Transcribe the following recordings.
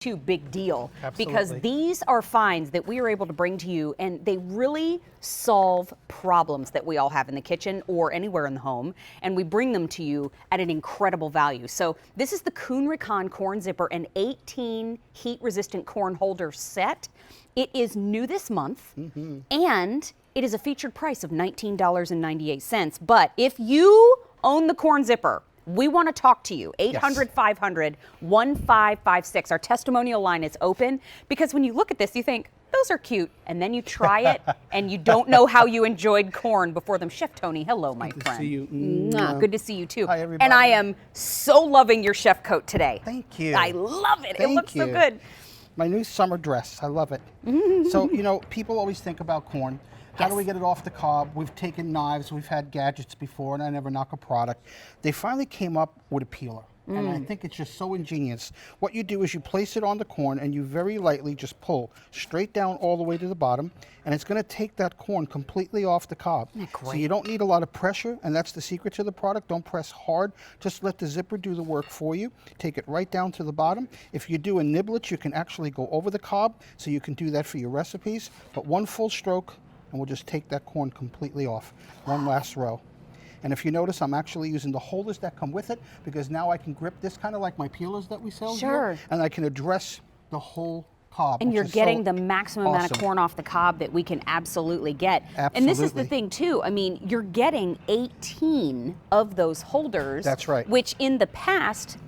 big deal. Absolutely. Because these are finds that we are able to bring to you, and they really solve problems that we all have in the kitchen or anywhere in the home, and we bring them to you at an incredible value. So this is the Kuhn Rikon corn zipper, an 18 heat resistant corn holder set. It is new this month, and it is a featured price of $19.98. But if you own the corn zipper, we want to talk to you. 800-500-1556. Our testimonial line is open, because when you look at this, you think, those are cute. And then you try it, and you don't know how you enjoyed corn before them. Chef Tony, hello, my friend. Good to see you. Good to see you, too. Hi, everybody. And I am so loving your chef coat today. Thank you. I love it. Thank it looks you. so good. My new summer dress. I love it. So, you know, people always think about corn. How do we get it off the cob? We've taken knives, we've had gadgets before, and I never knock a product. They finally came up with a peeler, and I think it's just so ingenious. What you do is you place it on the corn, and you very lightly just pull straight down all the way to the bottom, and it's going to take that corn completely off the cob. So you don't need a lot of pressure, and that's the secret to the product. Don't press hard. Just let the zipper do the work for you. Take it right down to the bottom. If you do a niblet, you can actually go over the cob, so you can do that for your recipes. But one full stroke, and we'll just take that corn completely off. One last row. And if you notice, I'm actually using the holders that come with it, because now I can grip this kind of like my peelers that we sell here, and I can address the whole cob. And you're getting the maximum amount of corn off the cob that we can absolutely get. And this is the thing too, I mean, you're getting 18 of those holders. That's right. Which in the past,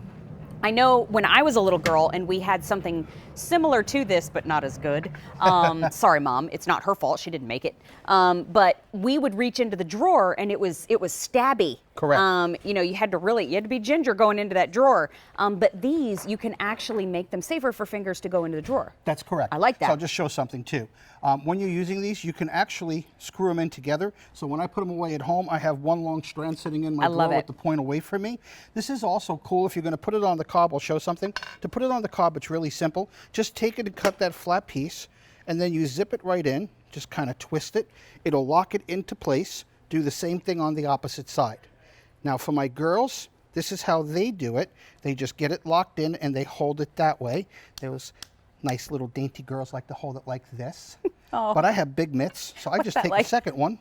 I know when I was a little girl and we had something similar to this, but not as good. Sorry, Mom, it's not her fault. She didn't make it. But we would reach into the drawer, and it was stabby. Correct. You know, you had to be ginger going into that drawer. But these, you can actually make them safer for fingers to go into the drawer. That's correct. I like that. So I'll just show something too. When you're using these, you can actually screw them in together. So when I put them away at home, I have one long strand sitting in my drawer with the point away from me. This is also cool if you're going to put it on the cob. I'll show something. To put it on the cob, it's really simple. Just take it and cut that flat piece, and then you zip it right in. Just kind of twist it. It'll lock it into place. Do the same thing on the opposite side. Now for my girls, this is how they do it. They just get it locked in, and they hold it that way. Those nice little dainty girls like to hold it like this. But I have big mitts, so I just take the second one,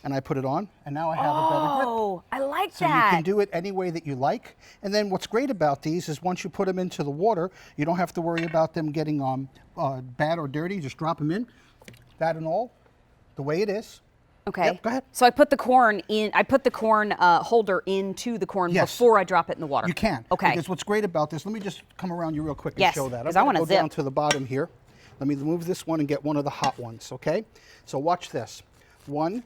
and I put it on, and now I have a better grip. Oh, I like that. So you can do it any way that you like. And then what's great about these is once you put them into the water, you don't have to worry about them getting bad or dirty. Just drop them in, that and all, the way it is. Okay. Yep, go ahead. So I put the corn in. I put the corn holder into the corn before I drop it in the water. You can. Okay. Because what's great about this, let me just come around you real quick and Yes, show that. because I want to go down to the bottom here. Let me move this one and get one of the hot ones, okay? So watch this. 1,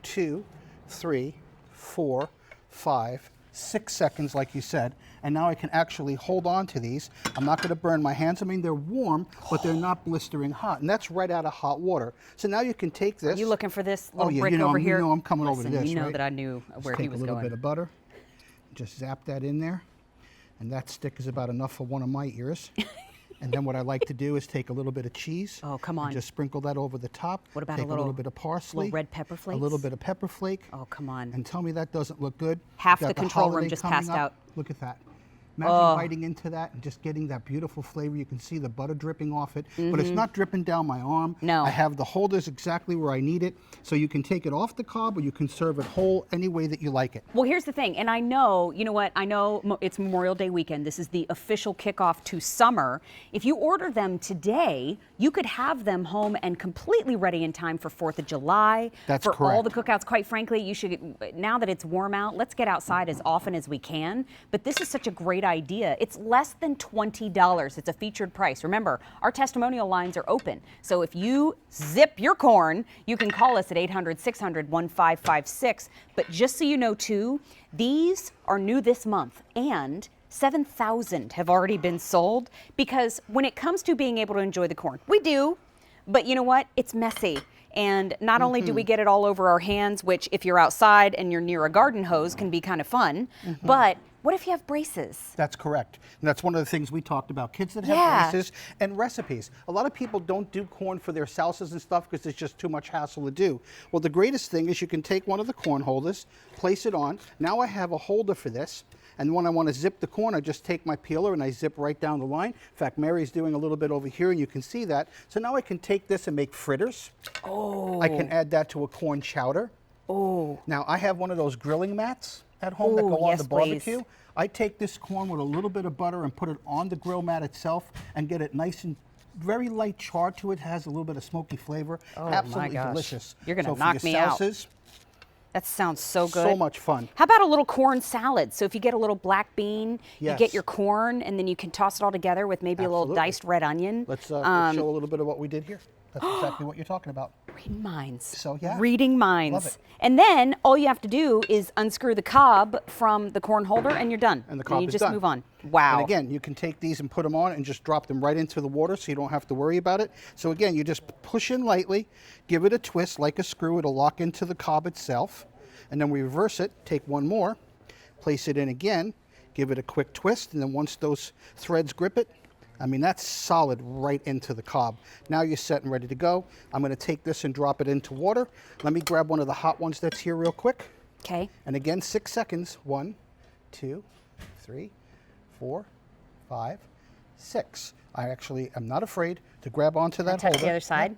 2, 3, 4, 5, 6 seconds, like you said. And now I can actually hold on to these. I'm not going to burn my hands. I mean, they're warm, but they're not blistering hot. And that's right out of hot water. So now you can take this. Are you looking for this little brick you know, over here? You know I'm coming over to this, you know right? that I knew where he was Take a little going. bit of butter. Just zap that in there. And that stick is about enough for one of my ears. And then what I like to do is take a little bit of cheese. Oh, come on. And just sprinkle that over the top. What about take a little bit of parsley? Little red pepper flakes? A little bit of pepper flake. Oh, come on. And tell me that doesn't look good. Half Got the control room holiday just coming passed up. out. Look at that. Imagine biting into that and just getting that beautiful flavor. You can see the butter dripping off it, but it's not dripping down my arm. No. I have the holders exactly where I need it, so you can take it off the cob or you can serve it whole any way that you like it. Well, here's the thing, and I know, you know what, I know it's Memorial Day weekend. This is the official kickoff to summer. If you order them today, you could have them home and completely ready in time for 4th of July. That's for correct. all the cookouts. Quite frankly, you should, now that it's warm out, let's get outside as often as we can. But this is such a great idea. It's less than $20. It's a featured price. Remember, our testimonial lines are open. So if you zip your corn, you can call us at 800-600-1556. But just so you know, too, these are new this month, and 7,000 have already been sold, because when it comes to being able to enjoy the corn, we do, but you know what? It's messy. And not only do we get it all over our hands, which if you're outside and you're near a garden hose can be kind of fun, but what if you have braces? That's correct. And that's one of the things we talked about. Kids that have braces and recipes. A lot of people don't do corn for their salsas and stuff because it's just too much hassle to do. Well, the greatest thing is you can take one of the corn holders, place it on. Now I have a holder for this. And when I want to zip the corn, I just take my peeler and I zip right down the line. In fact, Mary's doing a little bit over here, and you can see that. So now I can take this and make fritters. Oh. I can add that to a corn chowder. Oh. Now, I have one of those grilling mats at home that go on yes, the barbecue. please. I take this corn with a little bit of butter and put it on the grill mat itself and get it nice and very light char to it. Has a little bit of smoky flavor. Oh, Absolutely my gosh. delicious. You're going to So for knock your me out. salsas, That sounds so good. so much fun. How about a little corn salad? So if you get a little black bean, you Yes. get your corn, and then you can toss it all together with maybe a little Absolutely. diced red onion. Let's show a little bit of what we did here. That's exactly what you're talking about. Reading minds. So, yeah. Reading minds. Love it. And then all you have to do is unscrew the cob from the corn holder, and you're done. And the cob you is just done. move on. Wow. And again, you can take these and put them on and just drop them right into the water so you don't have to worry about it. So again, you just push in lightly, give it a twist like a screw. It'll lock into the cob itself. And then we reverse it, take one more, place it in again, give it a quick twist, and then once those threads grip it, I mean, that's solid right into the cob. Now you're set and ready to go. I'm going to take this and drop it into water. Let me grab one of the hot ones that's here real quick. Okay. And again, 6 seconds. 1, 2, 3, 4, 5, 6. I actually am not afraid to grab onto that Touch holder. the other side.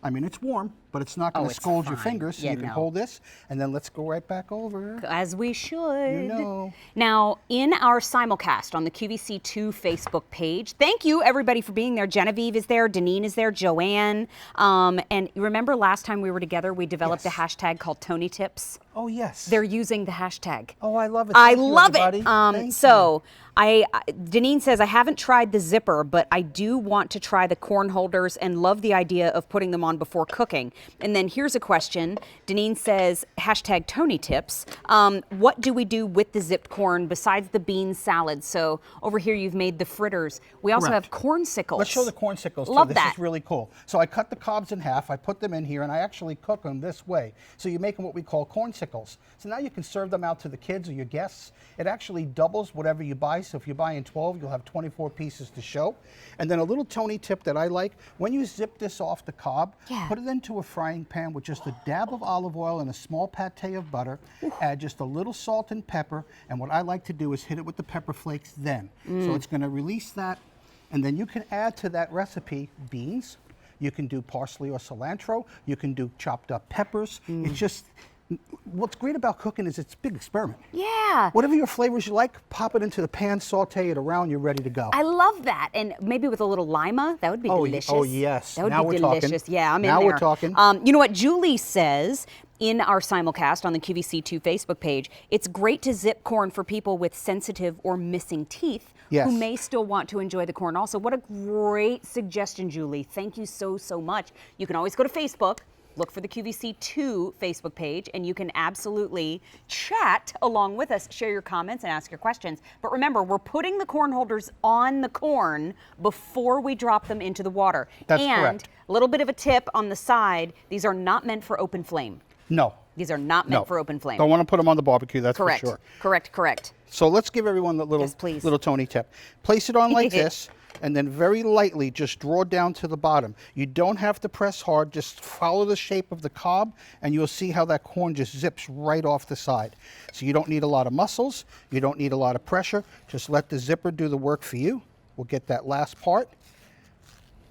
I mean, it's warm, but it's not going Oh, to it's scald your fine. fingers. So Yeah, you can no. hold this, and then let's go right back over. As we should. You know. Now, in our simulcast on the QVC2 Facebook page, thank you everybody for being there. Genevieve is there, Deneen is there, Joanne. And you remember last time we were together, we developed Yes. a hashtag called Tony Tips. Oh, yes. They're using the hashtag. Oh, I love it. I Thank you, love everybody. it. Thank So Deneen says, I haven't tried the zipper, but I do want to try the corn holders and love the idea of putting them on before cooking. And then here's a question. Deneen says, hashtag Tony Tips. What do we do with the zipped corn besides the bean salad? So over here you've made the fritters. We also Correct. have corn sickles. Let's show the corn sickles too. Love This that. is really cool. So I cut the cobs in half, I put them in here, and I actually cook them this way. So you make them what we call corn sickles. So now you can serve them out to the kids or your guests. It actually doubles whatever you buy. So if you buy in 12, you'll have 24 pieces to show. And then a little Tony tip that I like, when you zip this off the cob, Yeah. put it into a frying pan with just a dab of olive oil and a small pate of butter. Add just a little salt and pepper. And what I like to do is hit it with the pepper flakes then. So it's going to release that. And then you can add to that recipe beans. You can do parsley or cilantro. You can do chopped up peppers. It's just, what's great about cooking is it's a big experiment. Yeah. Whatever your flavors you like, pop it into the pan, saute it around, you're ready to go. I love that. And maybe with a little lima, that would be delicious. Oh, yes. That would Now be we're talking. delicious. Yeah, I'm in Now there. we're talking. You know what Julie says in our simulcast on the QVC2 Facebook page? It's great to zip corn for people with sensitive or missing teeth Yes. who may still want to enjoy the corn also. What a great suggestion, Julie. Thank you so, so much. You can always go to Facebook. Look for the QVC2 Facebook page, and you can absolutely chat along with us, share your comments, and ask your questions. But remember, we're putting the corn holders on the corn before we drop them into the water. That's and correct. a little bit of a tip on the side, these are not meant for open flame. No. These are not meant for open flame. Don't want to put them on the barbecue, that's Correct. for sure. Correct. So let's give everyone the little, Yes, please. little Tony tip. Place it on like this, and then very lightly just draw down to the bottom. You don't have to press hard, just follow the shape of the cob, and you'll see how that corn just zips right off the side. So you don't need a lot of muscles, you don't need a lot of pressure, just let the zipper do the work for you. We'll get that last part.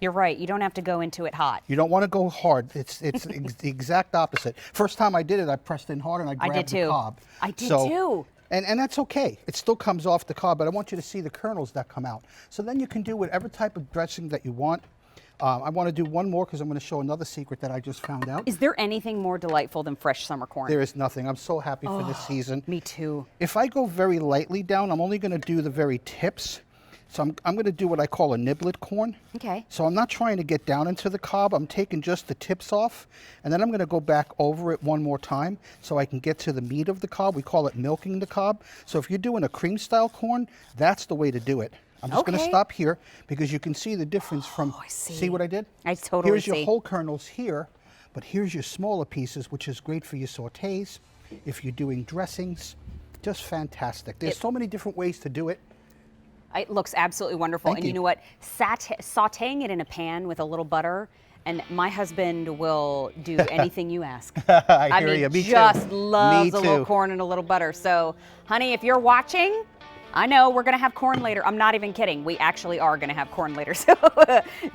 You're right. You don't have to go into it hot. You don't want to go hard. It's the exact opposite. First time I did it, I pressed in hard and I grabbed did the too. cob. I did too. And that's okay. It still comes off the cob, but I want you to see the kernels that come out. So then you can do whatever type of dressing that you want. I want to do one more because I'm going to show another secret that I just found out. Is there anything more delightful than fresh summer corn? There is nothing. I'm so happy for this season. Me too. If I go very lightly down, I'm only going to do the very tips. So I'm going to do what I call a niblet corn. Okay. So I'm not trying to get down into the cob. I'm taking just the tips off, and then I'm going to go back over it one more time so I can get to the meat of the cob. We call it milking the cob. So if you're doing a cream style corn, that's the way to do it. I'm just going to Okay. stop here because you can see the difference from, I see. see what I did? I totally Here's your see. whole kernels here, but here's your smaller pieces, which is great for your sautés. If you're doing dressings, just fantastic. There's so many different ways to do it. It looks absolutely wonderful. Thank and you you. know what? Sauteing it in a pan with a little butter and my husband will do anything you ask. I hear mean, you. Me just too. loves Me a little too. corn and a little butter. So, honey, if you're watching, I know we're gonna have corn later. I'm not even kidding. We actually are gonna have corn later. So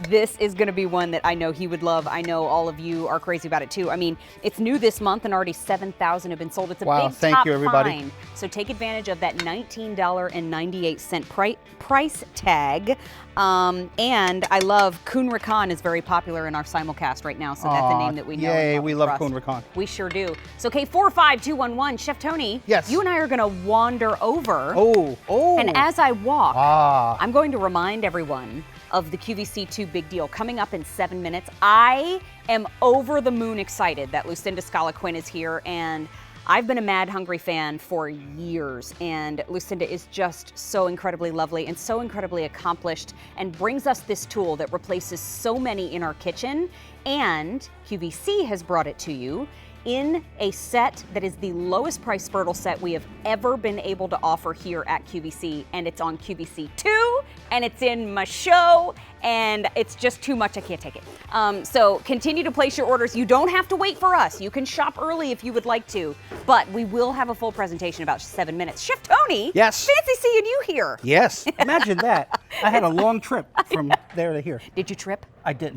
this is gonna be one that I know he would love. I know all of you are crazy about it too. I mean, it's new this month and already 7,000 have been sold. It's a Wow, big thank top you, everybody. find. So take advantage of that $19.98 price tag. And I love Kuhn Rikon is very popular in our simulcast right now. So that's the name that we know. Yay, and we and love trust. Kuhn Rikon. We sure do. So K45211, Chef Tony. Yes. You and I are gonna wander over. Oh. And as I walk, Ah. I'm going to remind everyone of the QVC 2 Big Deal coming up in 7 minutes. I am over the moon excited that Lucinda Scala Quinn is here, and I've been a Mad Hungry fan for years, and Lucinda is just so incredibly lovely and so incredibly accomplished and brings us this tool that replaces so many in our kitchen, and QVC has brought it to you in a set that is the lowest price Fertile set we have ever been able to offer here at QVC, and it's on QVC 2, and it's in my show, and it's just too much. I can't take it. So continue to place your orders. You don't have to wait for us. You can shop early if you would like to, but we will have a full presentation in about 7 minutes. Chef Tony, Yes. fancy seeing you here. Yes. Imagine that. I had a long trip from there to here. Did you trip? I didn't.